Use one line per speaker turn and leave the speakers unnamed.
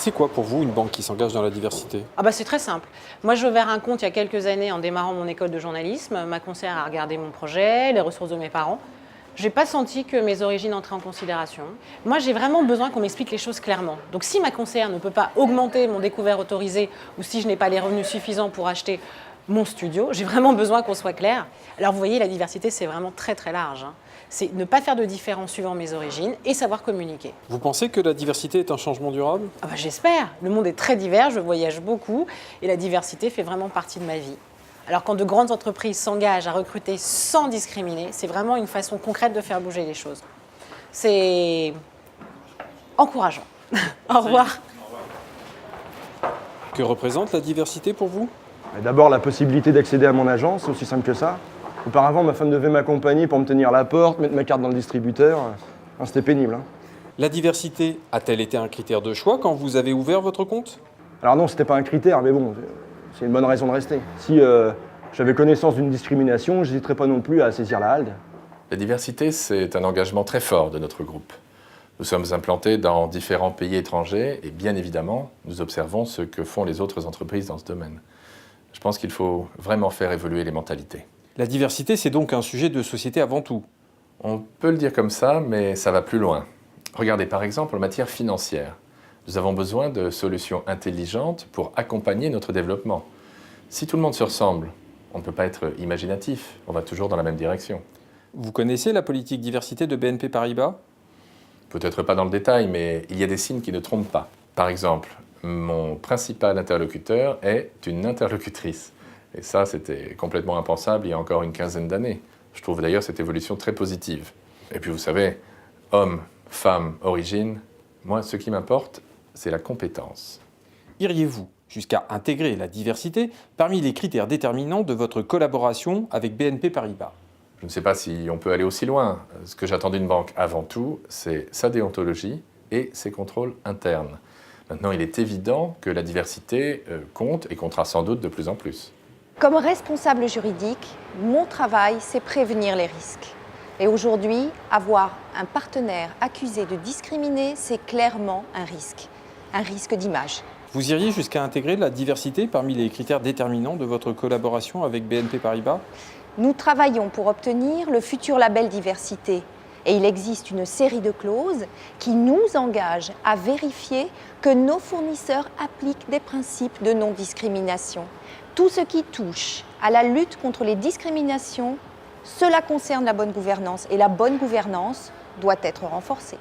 C'est quoi pour vous une banque qui s'engage dans la diversité?
Ah bah c'est très simple. Moi j'ai ouvert un compte il y a quelques années en démarrant mon école de journalisme. Ma conseillère a regardé mon projet, les ressources de mes parents. J'ai pas senti que mes origines entraient en considération. Moi j'ai vraiment besoin qu'on m'explique les choses clairement. Donc si ma conseillère ne peut pas augmenter mon découvert autorisé ou si je n'ai pas les revenus suffisants pour acheter mon studio, j'ai vraiment besoin qu'on soit clair. Alors vous voyez, la diversité c'est vraiment très très large, hein. C'est ne pas faire de différence suivant mes origines et savoir communiquer.
Vous pensez que la diversité est un changement durable?
Ah bah, j'espère. Le monde est très divers, je voyage beaucoup et la diversité fait vraiment partie de ma vie. Alors quand de grandes entreprises s'engagent à recruter sans discriminer, c'est vraiment une façon concrète de faire bouger les choses. C'est encourageant. Au revoir.
Que représente la diversité pour vous?
D'abord, la possibilité d'accéder à mon agence, c'est aussi simple que ça. Auparavant, ma femme devait m'accompagner pour me tenir la porte, mettre ma carte dans le distributeur. C'était pénible.
La diversité a-t-elle été un critère de choix quand vous avez ouvert votre compte?
Alors non, c'était pas un critère, mais bon, c'est une bonne raison de rester. Si j'avais connaissance d'une discrimination, j'hésiterais pas non plus à saisir la halde.
La diversité, c'est un engagement très fort de notre groupe. Nous sommes implantés dans différents pays étrangers et bien évidemment, nous observons ce que font les autres entreprises dans ce domaine. Je pense qu'il faut vraiment faire évoluer les mentalités.
La diversité, c'est donc un sujet de société avant tout.
On peut le dire comme ça, mais ça va plus loin. Regardez par exemple en matière financière. Nous avons besoin de solutions intelligentes pour accompagner notre développement. Si tout le monde se ressemble, on ne peut pas être imaginatif, on va toujours dans la même direction.
Vous connaissez la politique diversité de BNP Paribas?
Peut-être pas dans le détail, mais il y a des signes qui ne trompent pas. Par exemple, mon principal interlocuteur est une interlocutrice. Et ça, c'était complètement impensable il y a encore une quinzaine d'années. Je trouve d'ailleurs cette évolution très positive. Et puis vous savez, homme, femme, origine, moi, ce qui m'importe, c'est la compétence.
Iriez-vous jusqu'à intégrer la diversité parmi les critères déterminants de votre collaboration avec BNP Paribas?
Je ne sais pas si on peut aller aussi loin. Ce que j'attends d'une banque avant tout, c'est sa déontologie et ses contrôles internes. Maintenant, il est évident que la diversité compte et comptera sans doute de plus en plus.
Comme responsable juridique, mon travail, c'est prévenir les risques. Et aujourd'hui, avoir un partenaire accusé de discriminer, c'est clairement un risque d'image.
Vous iriez jusqu'à intégrer la diversité parmi les critères déterminants de votre collaboration avec BNP Paribas?
Nous travaillons pour obtenir le futur label diversité. Et il existe une série de clauses qui nous engagent à vérifier que nos fournisseurs appliquent des principes de non-discrimination. Tout ce qui touche à la lutte contre les discriminations, cela concerne la bonne gouvernance et la bonne gouvernance doit être renforcée.